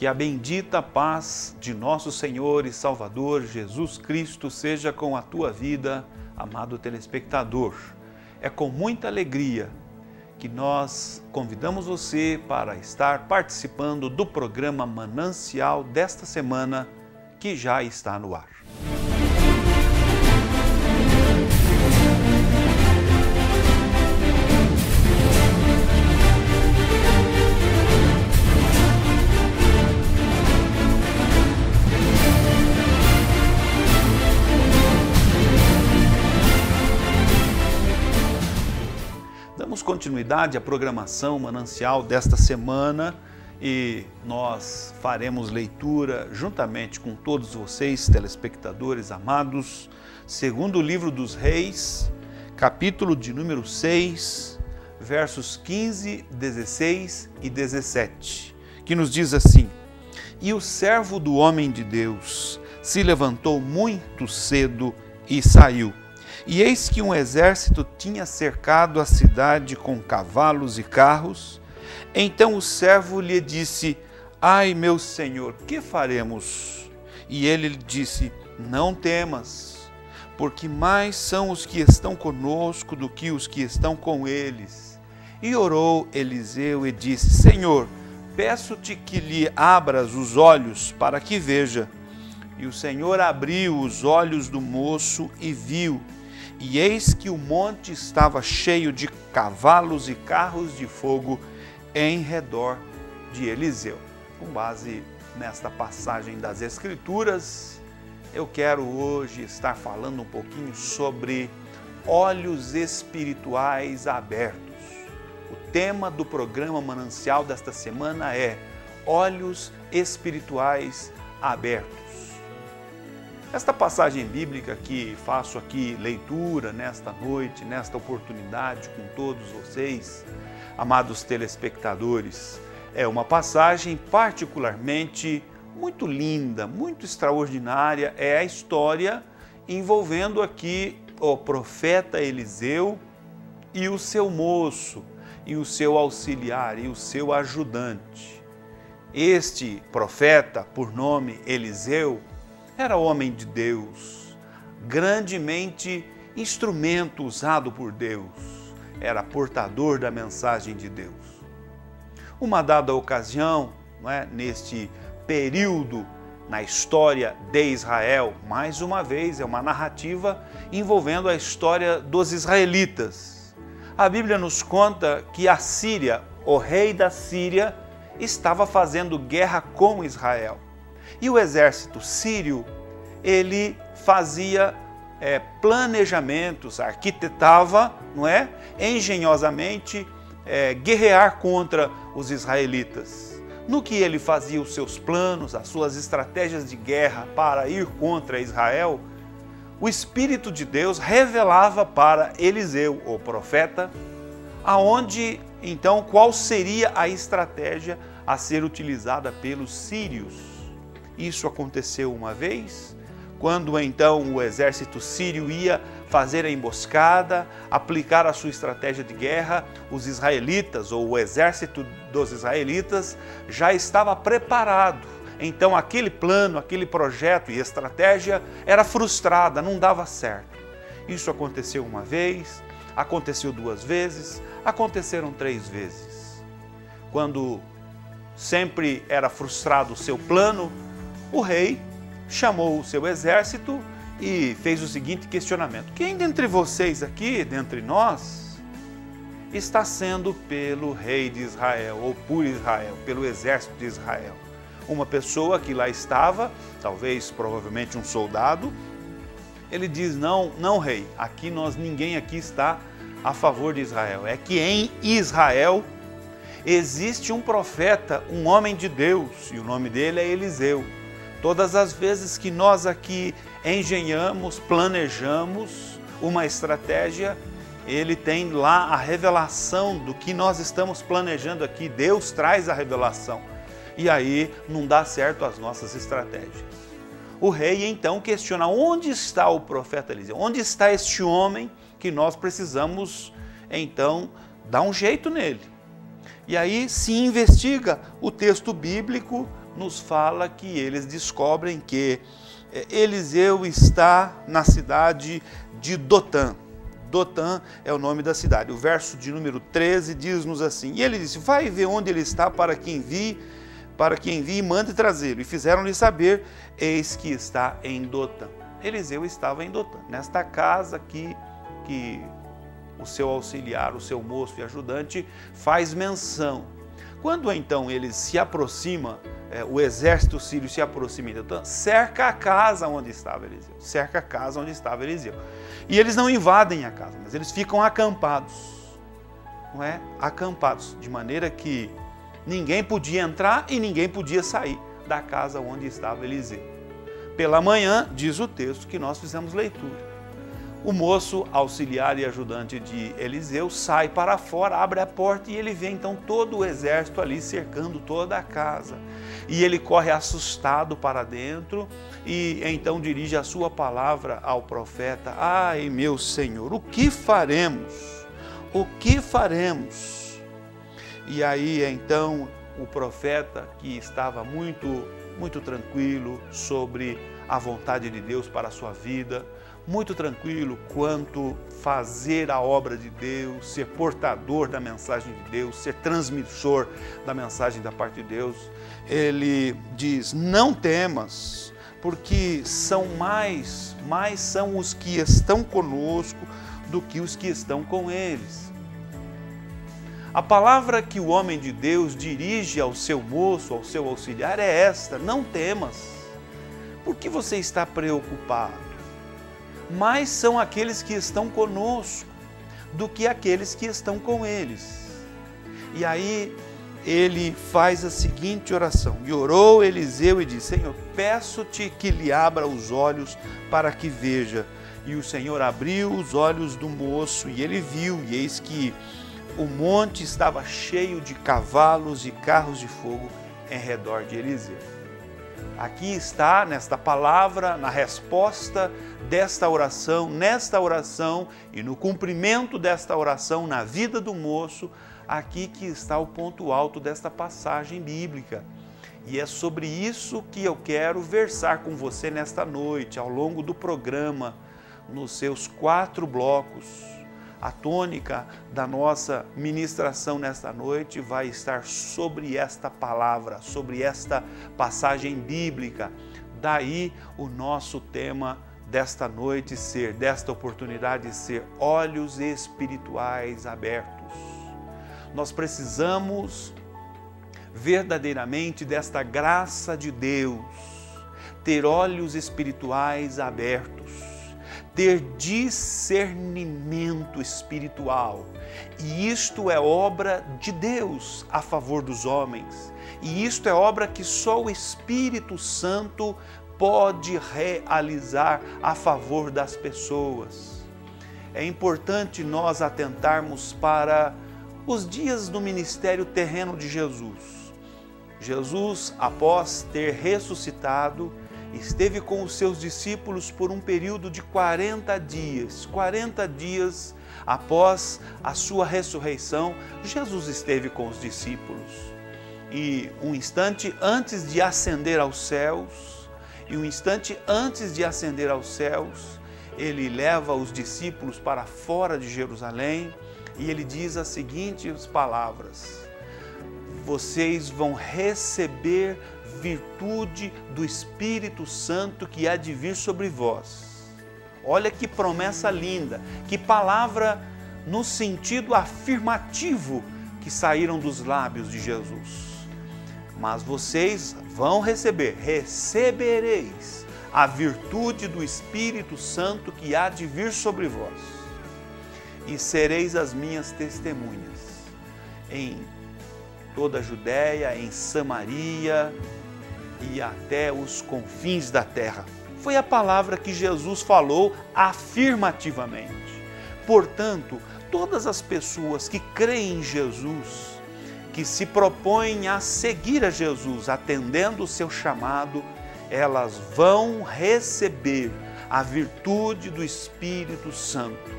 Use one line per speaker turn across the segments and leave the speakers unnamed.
Que a bendita paz de nosso Senhor e Salvador Jesus Cristo seja com a tua vida, amado telespectador. É com muita alegria que nós convidamos você para estar participando do programa Manancial desta semana, que já está no ar. Damos continuidade à programação Manancial desta semana e nós faremos leitura juntamente com todos vocês, telespectadores amados, segundo o livro dos Reis, capítulo de número 6, versos 15, 16 e 17, que nos diz assim: E o servo do homem de Deus se levantou muito cedo e saiu. E eis que um exército tinha cercado a cidade com cavalos e carros. Então o servo lhe disse: Ai, meu senhor, que faremos? E ele lhe disse: Não temas, porque mais são os que estão conosco do que os que estão com eles. E orou Eliseu e disse: Senhor, peço-te que lhe abras os olhos para que veja. E o Senhor abriu os olhos do moço e viu. E eis que o monte estava cheio de cavalos e carros de fogo em redor de Eliseu. Com base nesta passagem das Escrituras, eu quero hoje estar falando um pouquinho sobre olhos espirituais abertos. O tema do programa Manancial desta semana é olhos espirituais abertos. Esta passagem bíblica que faço aqui leitura nesta noite, nesta oportunidade com todos vocês, amados telespectadores, é uma passagem particularmente muito linda, muito extraordinária. É a história envolvendo aqui o profeta Eliseu e o seu moço, e o seu auxiliar, e o seu ajudante. Este profeta, por nome Eliseu, era homem de Deus, grandemente instrumento usado por Deus, era portador da mensagem de Deus. Uma dada ocasião, neste período na história de Israel, mais uma vez é uma narrativa envolvendo a história dos israelitas. A Bíblia nos conta que a Síria, o rei da Síria, estava fazendo guerra com Israel. E o exército sírio, ele fazia planejamentos, arquitetava, engenhosamente, guerrear contra os israelitas. No que ele fazia os seus planos, as suas estratégias de guerra para ir contra Israel, o Espírito de Deus revelava para Eliseu, o profeta, qual seria a estratégia a ser utilizada pelos sírios. Isso aconteceu uma vez, quando então o exército sírio ia fazer a emboscada, aplicar a sua estratégia de guerra, os israelitas, ou o exército dos israelitas, já estava preparado. Então aquele plano, aquele projeto e estratégia era frustrada, não dava certo. Isso aconteceu uma vez, aconteceu duas vezes, aconteceram três vezes. Quando sempre era frustrado o seu plano, o rei chamou o seu exército e fez o seguinte questionamento: quem dentre vocês aqui, dentre nós, está sendo pelo rei de Israel, ou por Israel, pelo exército de Israel? Uma pessoa que lá estava, provavelmente um soldado, ele diz: não rei, ninguém aqui está a favor de Israel. É que em Israel existe um profeta, um homem de Deus, e o nome dele é Eliseu. Todas as vezes que nós aqui engenhamos, planejamos uma estratégia, ele tem lá a revelação do que nós estamos planejando aqui. Deus traz a revelação. E aí não dá certo as nossas estratégias. O rei então questiona: onde está o profeta Eliseu? Onde está este homem que nós precisamos então dar um jeito nele? E aí se investiga o texto bíblico nos fala que eles descobrem que Eliseu está na cidade de Dotã. Dotã é o nome da cidade. O verso de número 13 diz-nos assim: e ele disse: vai ver onde ele está para que envie e mande trazê-lo. E fizeram-lhe saber: eis que está em Dotã. Eliseu estava em Dotã, nesta casa que o seu auxiliar, o seu moço e ajudante faz menção. Quando então ele se aproxima, o exército sírio se aproxima de Dotã, cerca a casa onde estava Eliseu. Cerca a casa onde estava Eliseu. E eles não invadem a casa, mas eles ficam acampados. Não é? Acampados, de maneira que ninguém podia entrar e ninguém podia sair da casa onde estava Eliseu. Pela manhã, diz o texto que nós fizemos leitura, o moço, auxiliar e ajudante de Eliseu sai para fora, abre a porta e ele vê então todo o exército ali cercando toda a casa. E ele corre assustado para dentro e então dirige a sua palavra ao profeta: ai, meu Senhor, o que faremos? O que faremos? E aí então o profeta, que estava muito tranquilo sobre a vontade de Deus para a sua vida, muito tranquilo quanto fazer a obra de Deus, ser portador da mensagem de Deus, ser transmissor da mensagem da parte de Deus, ele diz: não temas, porque mais são os que estão conosco do que os que estão com eles. A palavra que o homem de Deus dirige ao seu moço, ao seu auxiliar é esta: não temas. Por que você está preocupado? Mais são aqueles que estão conosco do que aqueles que estão com eles. E aí ele faz a seguinte oração: e orou Eliseu e disse: Senhor, peço-te que lhe abra os olhos para que veja. E o Senhor abriu os olhos do moço e ele viu, e eis que o monte estava cheio de cavalos e carros de fogo em redor de Eliseu. Aqui está, nesta palavra, na resposta desta oração, nesta oração e no cumprimento desta oração na vida do moço, aqui que está o ponto alto desta passagem bíblica. E é sobre isso que eu quero versar com você nesta noite, ao longo do programa, nos seus 4 blocos. A tônica da nossa ministração nesta noite vai estar sobre esta palavra, sobre esta passagem bíblica. Daí o nosso tema desta noite desta oportunidade ser olhos espirituais abertos. Nós precisamos verdadeiramente desta graça de Deus, ter olhos espirituais abertos, ter discernimento espiritual. E isto é obra de Deus a favor dos homens. E isto é obra que só o Espírito Santo pode realizar a favor das pessoas. É importante nós atentarmos para os dias do ministério terreno de Jesus. Jesus, após ter ressuscitado, esteve com os seus discípulos por um período de 40 dias. 40 dias após a sua ressurreição, Jesus esteve com os discípulos. E um instante antes de ascender aos céus, ele leva os discípulos para fora de Jerusalém e ele diz as seguintes palavras: vocês vão receber virtude do Espírito Santo que há de vir sobre vós. Olha que promessa linda, que palavra no sentido afirmativo que saíram dos lábios de Jesus. Mas vocês vão recebereis a virtude do Espírito Santo que há de vir sobre vós. E sereis as minhas testemunhas em toda a Judéia, em Samaria e até os confins da terra. Foi a palavra que Jesus falou afirmativamente. Portanto, todas as pessoas que creem em Jesus, que se propõem a seguir a Jesus, atendendo o seu chamado, elas vão receber a virtude do Espírito Santo,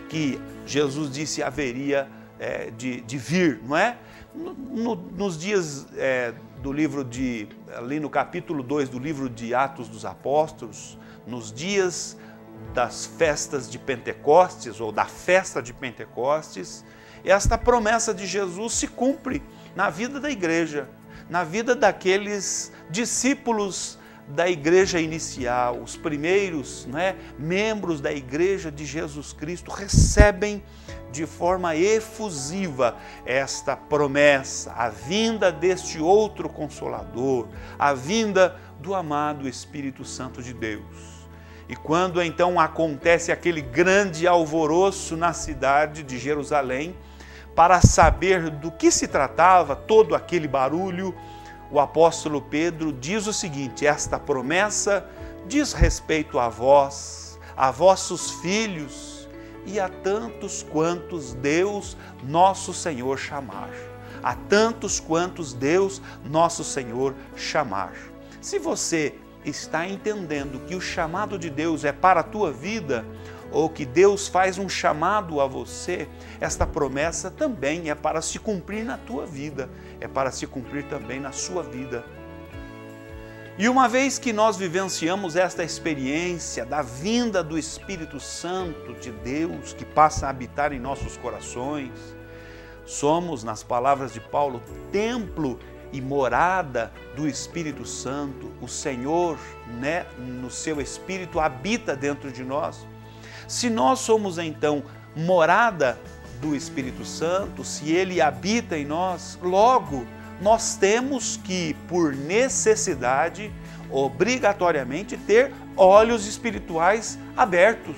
que Jesus disse haveria de vir, não é? Nos dias do livro ali no capítulo 2 do livro de Atos dos Apóstolos, nos dias das festas de Pentecostes, ou da festa de Pentecostes, esta promessa de Jesus se cumpre na vida da igreja, na vida daqueles discípulos da igreja inicial. Os primeiros, membros da igreja de Jesus Cristo recebem de forma efusiva esta promessa, a vinda deste outro Consolador, a vinda do amado Espírito Santo de Deus. E quando então acontece aquele grande alvoroço na cidade de Jerusalém, para saber do que se tratava todo aquele barulho, o apóstolo Pedro diz o seguinte: esta promessa diz respeito a vós, a vossos filhos e a tantos quantos Deus nosso Senhor chamar. A tantos quantos Deus nosso Senhor chamar. Se você está entendendo que o chamado de Deus é para a tua vida, ou que Deus faz um chamado a você, esta promessa também é para se cumprir na tua vida, é para se cumprir também na sua vida. E uma vez que nós vivenciamos esta experiência da vinda do Espírito Santo de Deus, que passa a habitar em nossos corações, somos, nas palavras de Paulo, templo e morada do Espírito Santo. O Senhor, no seu Espírito, habita dentro de nós. Se nós somos então morada do Espírito Santo, se Ele habita em nós, logo nós temos que, por necessidade, obrigatoriamente ter olhos espirituais abertos.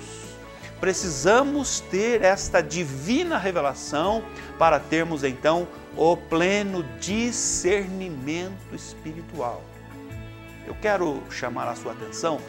Precisamos ter esta divina revelação para termos então o pleno discernimento espiritual. Eu quero chamar a sua atenção